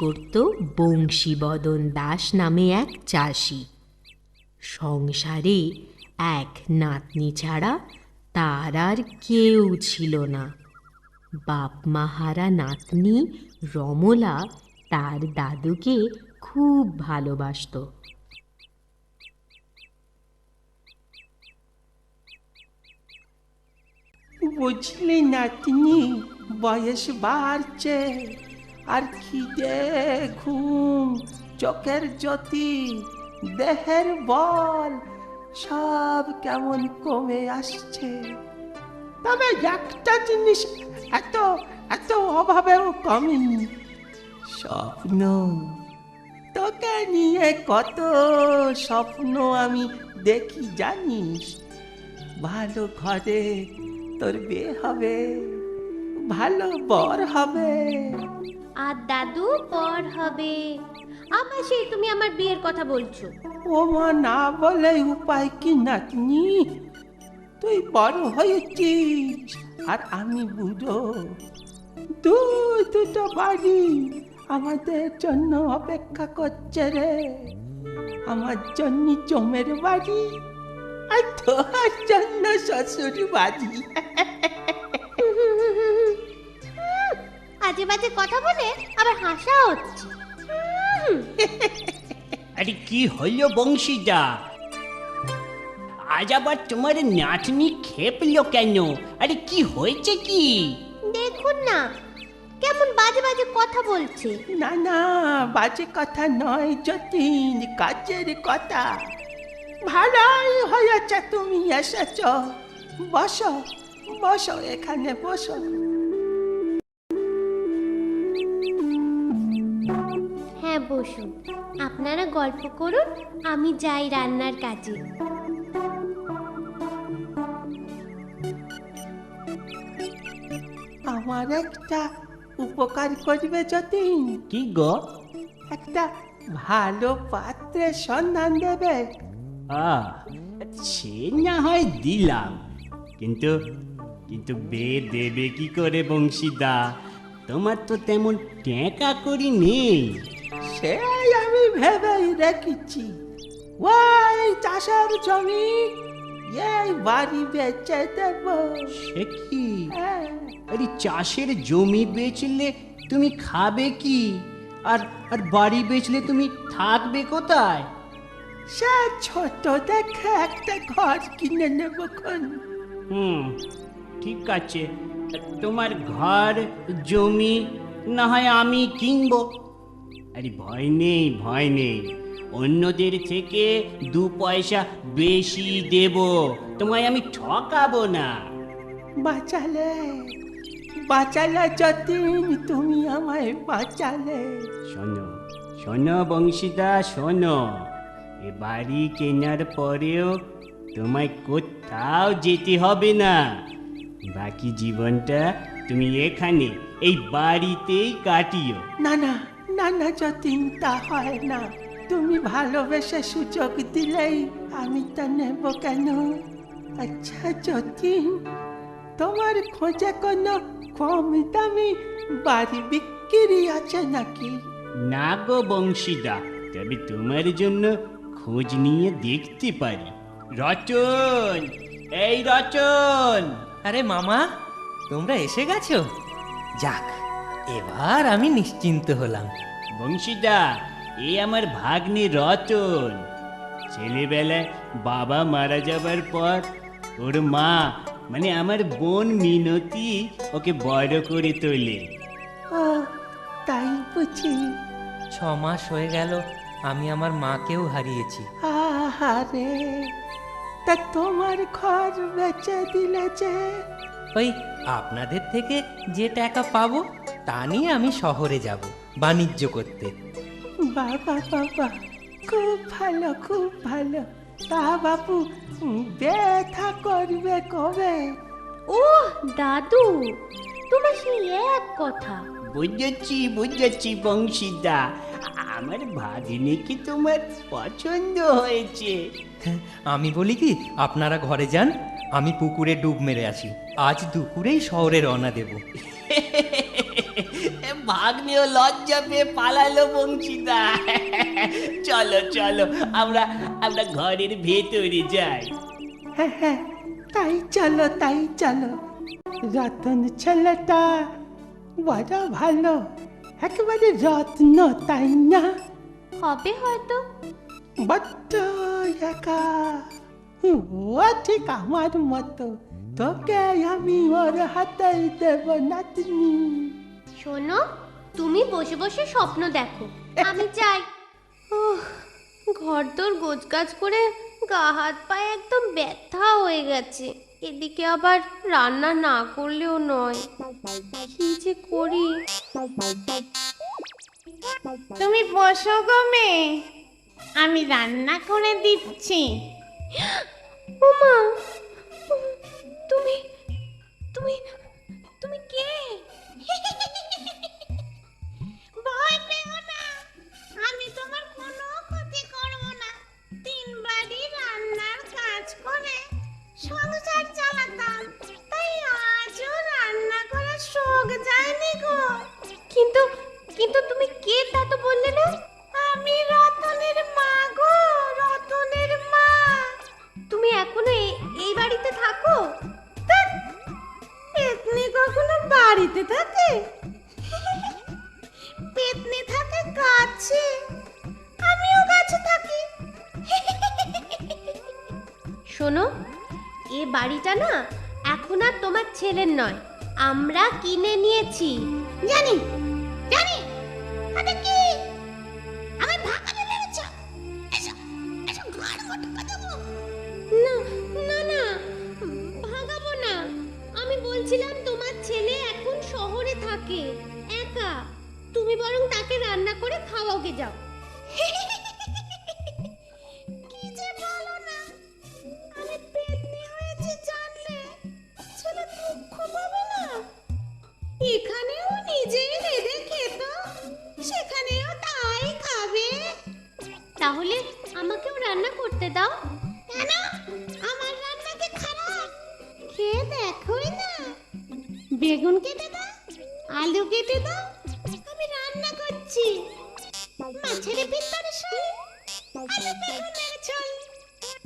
করত বংশীবদন দাস নামে এক চাষি। সংসারে এক নাতনি ছাড়া তার আর কেউ ছিল না। বাপ মাহারা নাতনি রমলা তার দাদুকে খুব ভালোবাসত। বুঝলি নাতনি, বয়স বাড়ছে, আর খিদে, ঘুম, চোখের জ্যোতি, দেহের বল সব কেমন কমে আসছে। তবে একটা জিনিস এত এত অভাবেও কমেনি, স্বপ্ন। তোকে নিয়ে কত স্বপ্ন আমি দেখি জানিস। ভালো ঘরে তোর বিয়ে হবে, ভালো বর হবে। আর দাদু বড় হবে। আবার সেই তুমি আমার বিয়ের কথা বলছো। ও মা, না বলে উপায় কি নাতনি? তুই বড় হয়েছিস আর আমি বুড়ো। দুটো বাড়ি আমাদের জন্য অপেক্ষা করছে রে। আমার জন্য জমের বাড়ি, আর তোর জন্য শ্বশুর বাড়ি। আজে বাজে কথা বলে আবার হাসা হচ্ছে। আরে কি হলো বংশীদা, আজ আবার তোমার নাতনি খেপলো কেন? আরে কি হয়েছে কি? দেখুন না কেমন বাজে বাজে কথা বলছে। না না, বাজে কথা নয় যতীন, কাজের কথা। ভালোই হয়েছে তুমি এসেছ। বসো বসো, এখানে বসো। হ্যাঁ বসুন, আপনারা গল্প করুন, আমি যাই রান্নার কাজে। আমার একটা উপকার করবে যতীন। কি গো? একটা ভালো পাত্রের সন্ধান দেবে। সে না হয় দিলাম, কিন্তু কিন্তু বিয়ে দেবে কি করে বংশীদা? তোমার তো তেমন টেকা করি নেই। সেই আমি ভেবেই রেখেছি। ওই চাষের জমি এই বাড়ি বেচে দেব। সে কি? হ্যাঁ, আরে চাষের জমি বেচলে তুমি খাবে কি? আর আর বাড়ি বেচলে তুমি থাকবে কোথায়? সে ছোট দেখে একটা ঘর কিনে নেব খন। ঠিক আছে, তোমার ঘর জমি না হয় আমি কিনবো। আরে ভয় নেই, ভয় নেই, অন্যদের থেকে 2 পয়সা বেশি দেব, তোমায় আমি ঠকাবো না। বাঁচালে বাঁচালে যতীন, তুমি আমায় বাঁচালে। শোনো শোনো বংশীদা, শোনো, এ বাড়ি কেনার পরেও তোমায় কোথাও যেতে হবে না। বাকি জীবনটা তুমি এখানে এই বাড়িতেই কাটিও। না না না না যতীন, তা হয় না। তুমি ভালোবেসে সুযোগ দিলেই আমি তা নেব কেন? আচ্ছা যতীন, তোমার খোঁজে কোনো কম দামি বাড়ি বিক্রি আছে নাকি? না গো বংশীদা, তবে তোমার জন্য খোঁজ নিয়ে দেখতে পারি। রতন, এই রতন! আরে মামা, তোমরা এসে গেছো? যাক, এবার আমি নিশ্চিন্ত হলাম। বংশীদা, এ আমার ভাগ্নে রতন। ছেলেবেলায় বাবা মারা যাবার পর ওর মা, মানে আমার বোন মিনতি, ওকে বড় করে তোলে। ও, তাই বুঝি? 6 মাস হয়ে গেল আমি আমার মাকেও হারিয়েছি। আহারে, তা তোমার ঘর বেচে দিলে যে? ওই আপনাদের থেকে যে টাকা পাবো তা নিয়ে আমি শহরে যাব বাণিজ্য করতে। বাবা বাবা, খুব ভালো খুব ভালো। তা বাবু ব্যথা করবে কবে? ও দাদু, তোমার সেই এক কথা। বুঝেছি বংশীদা, আমার ভাগ্নিকে তোমার পছন্দ হয়েছে। আমি বলি কি, আপনারা ঘরে যান, আমি পুকুরে ডুব মেরে আসি। আজ দুপুরেই শহরে রওনা দেব। ভাগ্নেও লজ্জা পেয়ে পালালো বংশীদা। চলো চলো, আমরা আমরা ঘরের ভেতরে যাই। হ্যাঁ হ্যাঁ, তাই চলো তাই চলো। রতন ছেলেটা বড় ভালো, একেবারে রত্ন, তাই না? হবে হয়তো। বড্ড একা। ও ঠিক আমার মতো, তোকে আমি ওর হাতে দেব নাতনি। শোনো, তুমি বসে বসে স্বপ্ন দেখো, আমি যাই। উহ, ঘরদোর গোছগাছ করে গা হাত পায়ে একদম ব্যথা হয়ে গেছে। এদিকে আবার রান্না না করলেও নয়, কি যে করি। তুমি বসো গো মেয়ে, আমি রান্না করে দিচ্ছি। ওমা, তুমি তুমি তুমি কে? ভয় পেও না, আমি তোমার কোনো ক্ষতি করব না। 3 বাড়ি রান্নার কাজ করে সংসার চালাতাম, তাই আজও রান্না করার শখ যায়নি গো। কিন্তু কিন্তু তুমি কে তা তো বললে না? আমি রতনের মা গো, রতনের মা। তুমি এখনো এই বাড়িতে থাকো? ধ্যাৎ, পেতনি কখনো বাড়িতে থাকে? পেতনি থাকে গাছে, আমিও গাছে থাকি। শোনো, এ বাড়িটা না এখন আর তোমার ছেলের নয়, আমরা কিনে নিয়েছি। জানি জানি, আরে কি আমি ভাগাতে পেরেছ? এসো এসো, ঘর ঘটকা দেবো। না না না, ভাগাবো না। আমি বলছিলাম তোমার ছেলে এখন শহরে থাকে একা, তুমি বরং তাকে রান্না করে খাওয়াকে যাও। কি যে বলো না, আমি পেতনি হয়েছি জানলে ছেলে দুঃখ পাবে না? এখানেও নিজেই রেঁধে খেত, সেখানেও তাই খাবে। তাহলে আমাকেও রান্না করতে দাও। কেন? আমার রান্না কি খারাপ? খেয়ে দেখোই না। বেগুন কেটে দাও, আলু কেটে দাও, আমি রান্না করছি। মাছের ভিতরে সই, আলু বেগুনের ঝোল,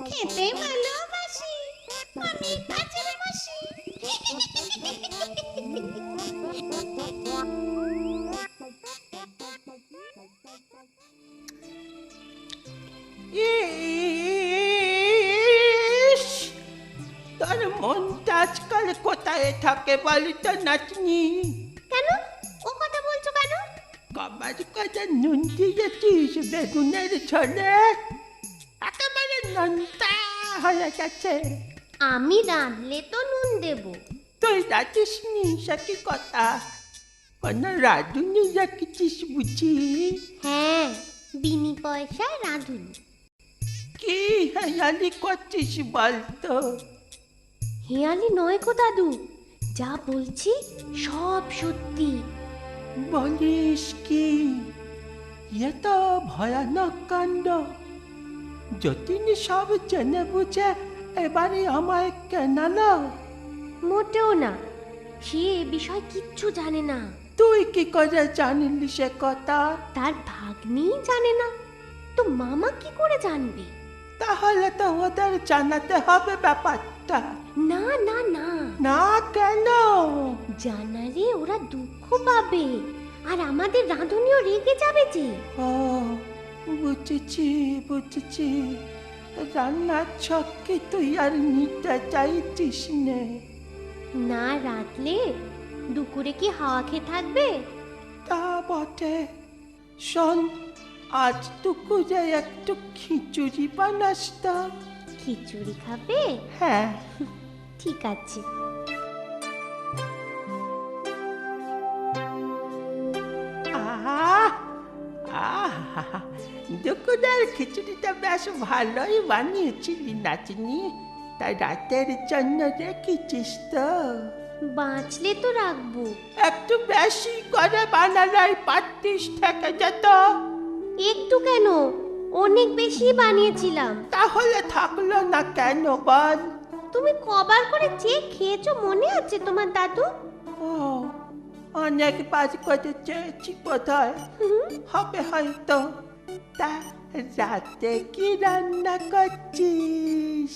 খেতে ভালোবাসি, আমি কাজের বসি। ইস, তোর মনটা আজকাল কোথায় থাকে বলি তো নাতনি? কেন ও কথা বলছো কেন? কবার কথা নুন দিয়েছিস বেগুনের ঝোলে, একেবারে নোনতা হয়ে গেছে। আমি রাঁধলে তো নুন দেব। তুই রাখিস নি, সে কি কথা? কোনো রাঁধুনি রাখিছিস বুঝি? হ্যাঁ, বিনি পয়সায় রাঁধুনি। কি হেয়ালি করছিস বলতো? হেয়ালি নয় গো দাদু, যা বলছি সব সত্যি। বলিস কি? এ তো ভয়ানক কাণ্ড। যতীন সব জেনে বুঝে এবারে আমায় কেনালো। মোটেও না, সে এ বিষয় কিচ্ছু জানে না। তুই কি করে জানিলি সে কথা? তার ভাগ্নিই জানে না, তো মামা কি করে জানবে? তাহলে তো ওদের জানাতে হবে ব্যাপারটা। না না না, না কেন? জানালে ওরা দুঃখ পাবে, আর আমাদের রাঁধুনিও রেগে যাবে যে। ও বুঝেছি বুঝেছি, রান্নার ছককে তুই আর নিতে চাইছিস নে। না রাঁধলে দুপুরে কি হাওয়া খেয়ে থাকবে? তা বটে। শোন, আজ দুপুরে একটু খিচুড়ি বানাস তো। খিচুড়ি খাবে? হ্যাঁ। ঠিক আছে। দুপুরের খিচুড়িটা বেশ ভালোই বানিয়েছিলি নাতনি, তাই রাতের জন্য রেখেছিস তো? বাঁচলে তো রাখবো। একটু বেশি করে বানালাই পাত্রিস থেকে যেত। একটু কেন, অনেক বেশি বানিয়েছিলাম। তাহলে থাকলো না কেন বল? তুমি কবার করে চেয়ে খেয়েছো মনে আছে তোমার দাদু? ও অনেকবার করে চেয়েছি বোধহয়, হবে হয়তো। তা রাতে কি রান্না করছিস?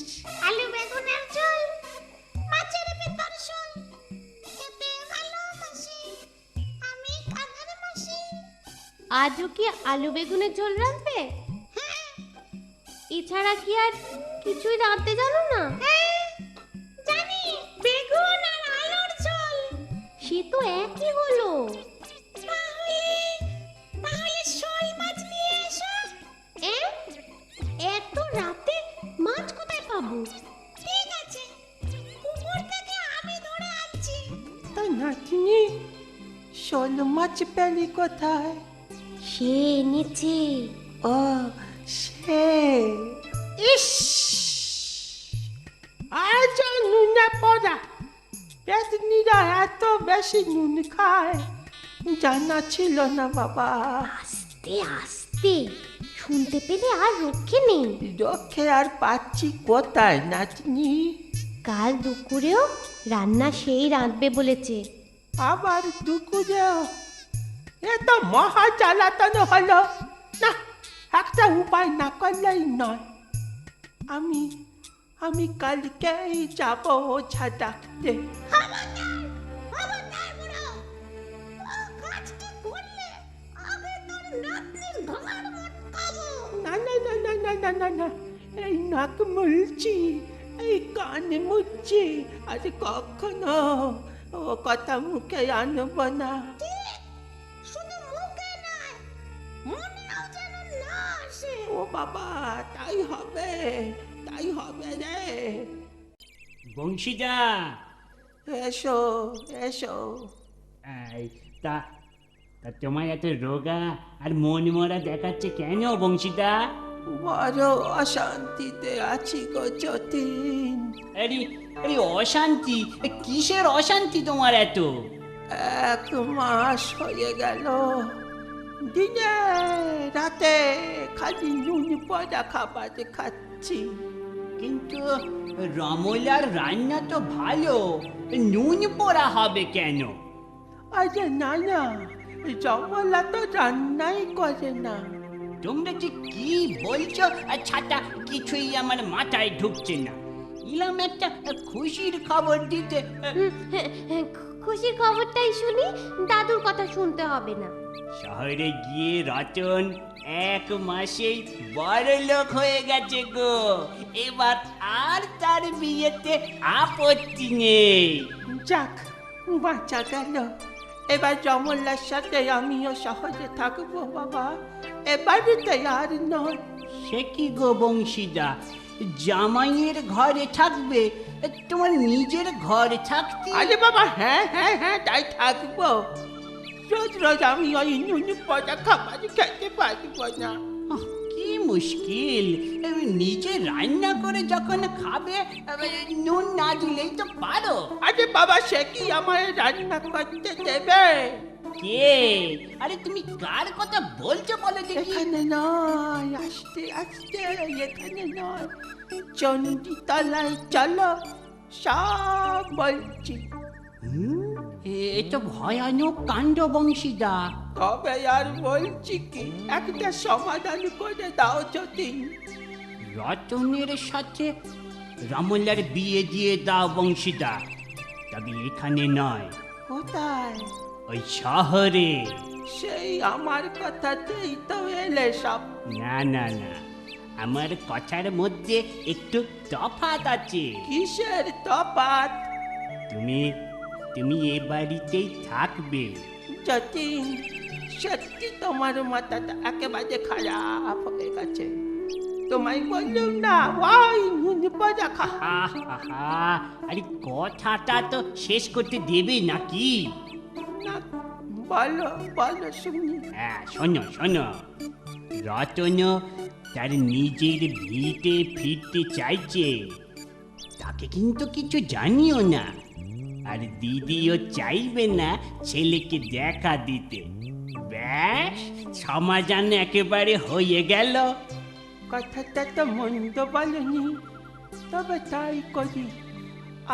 আলু বেগুনের ঝোল, মাছের ভেতর ঝোল, খেতে ভালোবাসি আমি কাঁধের মাসি। আজও কি আলু বেগুনের ঝোল রাঁধবে? এছাড়া কি আর কিছুই রাঁধতে জানো না? জানি, বেগুন আর আলুর ঝোল। সে তো একই হলো। তাহলে শোল মাছ নিয়ে এসো। এ? এত রাতে মাছ কোথায় পাবো? ঠিক আছে, পুকুর থেকে আমি ধরে আনছি। তা নাতনি, শোল মাছ পেলি কোথায়? সে এনেছে। ও সে, ইস, আজ নুনে পড়া। পেতনিরা এত বেশি নুন খায়, জানা ছিল না বাবা। আস্তে আস্তে, শুনতে পেলে আর রক্ষে নেই। রক্ষে আর পাচ্ছি কোথায় নাতনি? কাল দুপুরেও রান্না সেই রাঁধবে বলেছে। আবার দুপুরেও? এ তো মহা জ্বালাতন হলো না। একটা উপায় না করলেই নয়। আমি কালকেই যাব ওঝা ডাকতে। খবরদার বুড়ো, ও কাজটা করলে আগে তোর নাতনির ঘাড় মটকাবো। না না না না না না না না, এই নাক মুলছি, এই কান মুচ্ছি, আর কখনো ও কথা মুখে আনব না। শুধু মুখে নয়, মনেও যেন না আসে। ও বাবা, তাই হবে রে। বংশীদা, এসো এসো। এই, তা তা তোমার এত রোগা আর মন মরা দেখাচ্ছে কেন বংশীদা? বড় অশান্তিতে আছি গো যতীন। আরে আরে অশান্তি? কিসের অশান্তি তোমার এত? 1 মাস হয়ে গেল, দিনে রাতে খালি নুন পড়া খাবার খাচ্ছি। কিন্তু রমলার রান্না তো ভালো, নুন পোড়া হবে কেন? আরে না না, জমলা তো রান্নাই করে না। তোমরা যে কি বলছো ছাতা, কিছুই আমার মাথায় ঢুকছে না। ইলাম একটা খুশির খবর দিতে। খুশির খবরটাই শুনি, দাদুর কথা শুনতে হবে না। শহরে গিয়ে রতন 1 মাসেই বড় লোক হয়ে গেছে গো। এবার আর তার বিয়েতে আপত্তি নেই। যাক, বাঁচা গেল। এবার জমলার সাথে আমিও সহজে থাকবো বাবা। এবারেতে আর নয়। সে কি গো বংশীদা, জামাইয়ের ঘরে থাকবে, তোমার নিজের ঘরে থাকতে? আরে বাবা, হ্যাঁ হ্যাঁ হ্যাঁ, তাই থাকবো। রোজ রোজ আমি ওই নুন পচা খাবার খেতে পারবো না। কি মুশকিল, নিজে রান্না করে যখন খাবে, নুন না দিলেই তো পারো। আরে বাবা, সে কি আমার রান্না করতে দেবে? কে? আরে তুমি কার কথা বলছো বলো দেখি? এখানে নয়, আস্তে আস্তে, এখানে নয়, চণ্ডীতলায় চলো, সব বলছি। এ তো ভয়ানক কাণ্ড বংশীদা। তবে আর বলছি কি, একটা সমাধান করে দাও যতীন। রতনের সাথে রমলার বিয়ে দিয়ে দাও বংশীদা, তবে এখানে নয়, কোথায়? ওই শহরে। সেই আমার কথাতেই তো এলে সব। না না না, আমার কথার মধ্যে একটু তফাৎ আছে। কিসের তফাৎ? তুমি তুমি এ বাড়িতেই থাকবে। যতীন, সত্যি তোমার মাথাটা একেবারে খারাপ হয়ে গেছে। তোমায় বললুম না, ওই নুন পচা খা। আহা, আরে কথাটা তো শেষ করতে দেবে নাকি? না, বলো বলো শুনি। হ্যাঁ, শোনো শোনো, রতন তার নিজের ভিটে ফিরতে চাইছে, তাকে কিন্তু কিছু জানিও না। আর দিদিও চাইবে না ছেলেকে দেখা দিতে। ব্যাস, সমাধান একেবারে হয়ে গেল। কথাটা তো মন্দ বলনি, তবে তাই করি।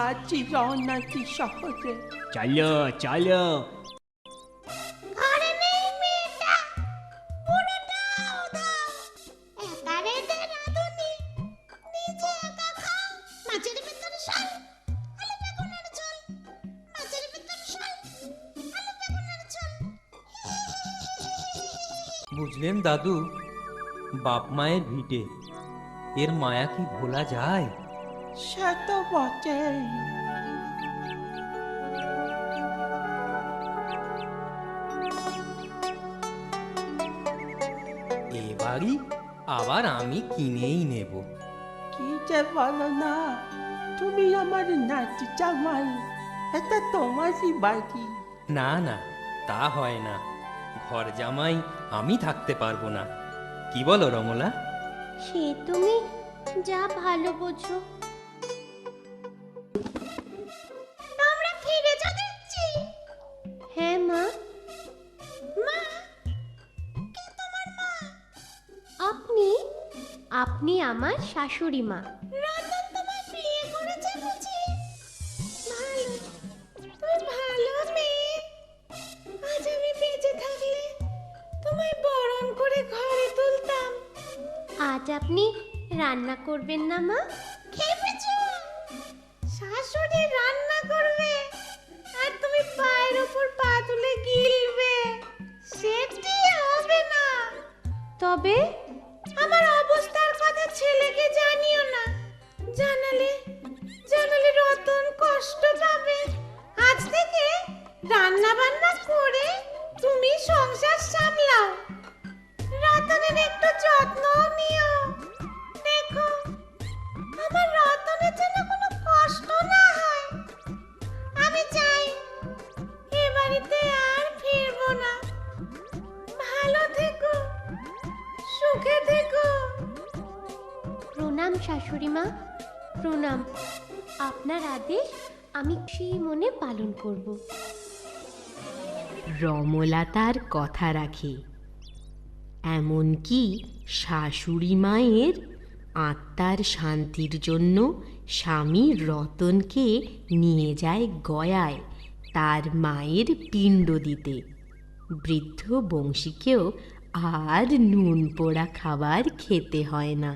আজই রওনা দি শহরে। চলো চলো, বুঝলেন দাদু, বাপ মায়ের ভিটে, এর মায়া কি ভোলা যায়? সে তো বটেই। এ বাড়ি আবার আমি কিনেই নেব। কি যে বলো না, তুমি আমার নাতি জামাই, এটা তোমারই বাড়ি। না না, তা হয় না। ঘর জামাই আমি থাকতে পারবো না। কি বলো রমলা? সে তুমি যা ভালো বোঝো। আমরা ফিরে যাচ্ছি। হ্যাঁ মা। মা, কে তোমার মা? আপনি আপনি আমার শাশুড়ি মা। রতন তোমার বিয়ে করেছে বুঝি? ভালো, তুমি ভালো মেয়ে। আজ আমি বেঁচে থাকলে তোমায় বরণ করে ঘরে তুলতাম। আজ আপনি রান্না করবেন না মা? খেপেছো? শাশুড়ি রান্না করবে আর তুমি পায়ের উপর পা তুলে গিলবে, সেটি হবে না। তবে আমার অবস্থার কথা ছেলেকে জানিও না। জানালে জানালে রতন কষ্ট পাবে। আজ থেকে রান্না বান্না করে তুমি সংসার সামলাও। রতনের একটু যত্ন নিও। দেখো আমার রতনের যেন কোনো কষ্ট না হয়। আমি চাই এ বাড়িতে আর ফিরবো না। ভালো থেকো, সুখে থেকো। প্রণাম শাশুড়ি মা, প্রণাম। আপনার আদেশ আমি সেই মনে পালন করব। রমলা তার কথা রাখে, এমনকি শাশুড়ি মায়ের আত্মার শান্তির জন্য স্বামী রতনকে নিয়ে যায় গয়ায় তার মায়ের পিণ্ড দিতে। বৃদ্ধ বংশীকেও আর নুন পোড়া খাবার খেতে হয় না।